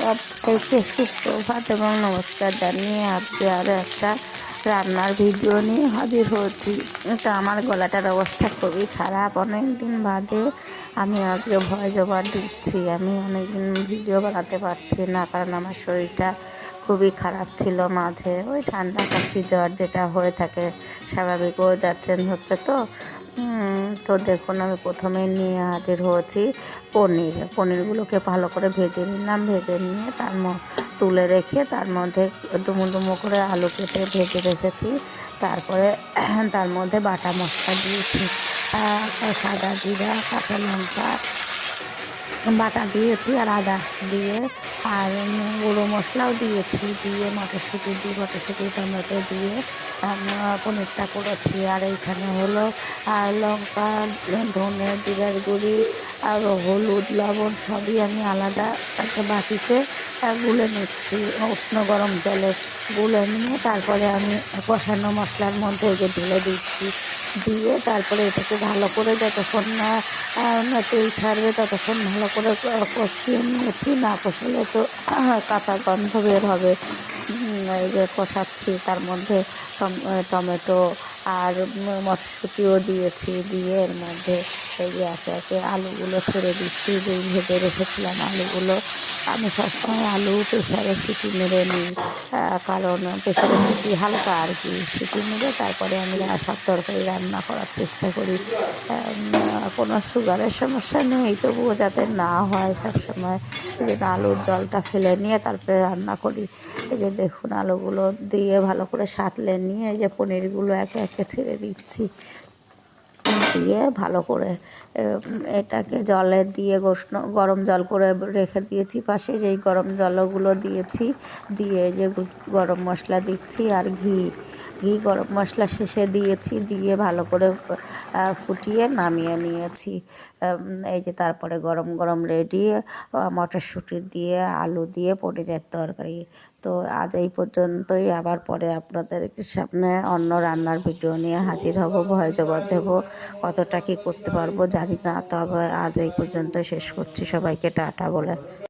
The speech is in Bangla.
সবাইকে সুপ্রভাত এবং নমস্কার জানিয়ে আজকে আরও একটা রান্নার ভিডিও নিয়ে হাজির হয়েছি। তো আমার গলাটার অবস্থা খুবই খারাপ, অনেক দিন বাদে আমি আজকে ভয়েস ওভার দিচ্ছি। আমি অনেক দিন ভিডিও বানাতে পারছি না, কারণ আমার শরীরটা খুবই খারাপ ছিল। মাঝে ওই ঠান্ডা কাশি জ্বর যেটা হয়ে থাকে, স্বাভাবিক ওয়েদার চেঞ্জ হচ্ছে তো দেখুন, আমি প্রথমে নিয়ে হাজির হয়েছি পনিরগুলোকে ভালো করে ভেজে নিলাম। ভেজে নিয়ে তুলে রেখে তার মধ্যে ডুমো ডুমো করে আলু কেটে ভেজে রেখেছি। তারপরে তার মধ্যে বাটা মশলা দিয়েছি, সাদা জিরা, কাঁচা লঙ্কা বাটা দিয়েছি, আর আদা দিয়ে, আর গুঁড়ো মশলাও দিয়েছি। দিয়ে মটরশুঁটি টমেটো দিয়ে পনিরটা করেছি। আর এইখানে হলো লঙ্কা, ধনে, জিরার গুঁড়ি আর হলুদ, লবণ সবই আমি আলাদা একটা বাটিতে গুলে নিচ্ছি, উষ্ণ গরম জলে গুলে নিয়ে তারপরে আমি কষানো মশলার মধ্যে ঢেলে দিচ্ছি। দিয়ে তারপরে এটাকে ভালো করে যতক্ষণ না তেল ছাড়বে ততক্ষণ ভালো করে কষিয়ে নিয়েছি। না কষালে তো কাঁচা গন্ধ বের হবে। এই যে কষাচ্ছি, তার মধ্যে টমেটো আর মটরশুঁটিও দিয়েছি। দিয়ে এর মধ্যে এই যে একে একে আলুগুলো ছেড়ে দিচ্ছি। যেই ভেজে রেখেছিলাম আলুগুলো, আমি সবসময় আলু প্রেশারে সিটি মেরে নিই, কারণ প্রেশারে সিটি হালকা আর কি সিটি মেরে তারপরে আমি সব তরকারি রান্না করার চেষ্টা করি। কোনো সুগারের সমস্যা নেই, তবুও যাতে না হয় সবসময় এই জন্য আলুর জলটা ফেলে নিয়ে তারপরে রান্না করি। এই যে দেখুন, আলুগুলো দিয়ে ভালো করে সাঁতলে নিয়ে এই যে পনিরগুলো একে একে ছেড়ে দিচ্ছি। দিয়ে ভালো করে এটাকে জলে দিয়ে গরম জল করে রেখে দিয়েছি পাশে। যেই গরম জলগুলো দিয়েছি, দিয়ে যে গরম মশলা দিচ্ছি আর ঘি গরম মশলা শেষে দিয়েছি। দিয়ে ভালো করে ফুটিয়ে নামিয়ে নিয়েছি। এই যে তারপরে গরম গরম রেডি মটরশুঁটি দিয়ে, আলু দিয়ে পনিরের তরকারি। তো আজ এই পর্যন্তই। আবার পরে আপনাদের সামনে অন্য রান্নার ভিডিও নিয়ে হাজির হব, ভয়েস ওভার দেবো। কতটা কী করতে পারবো জানি না, তবে আজ এই পর্যন্ত শেষ করছি। সবাইকে টাটা বলে।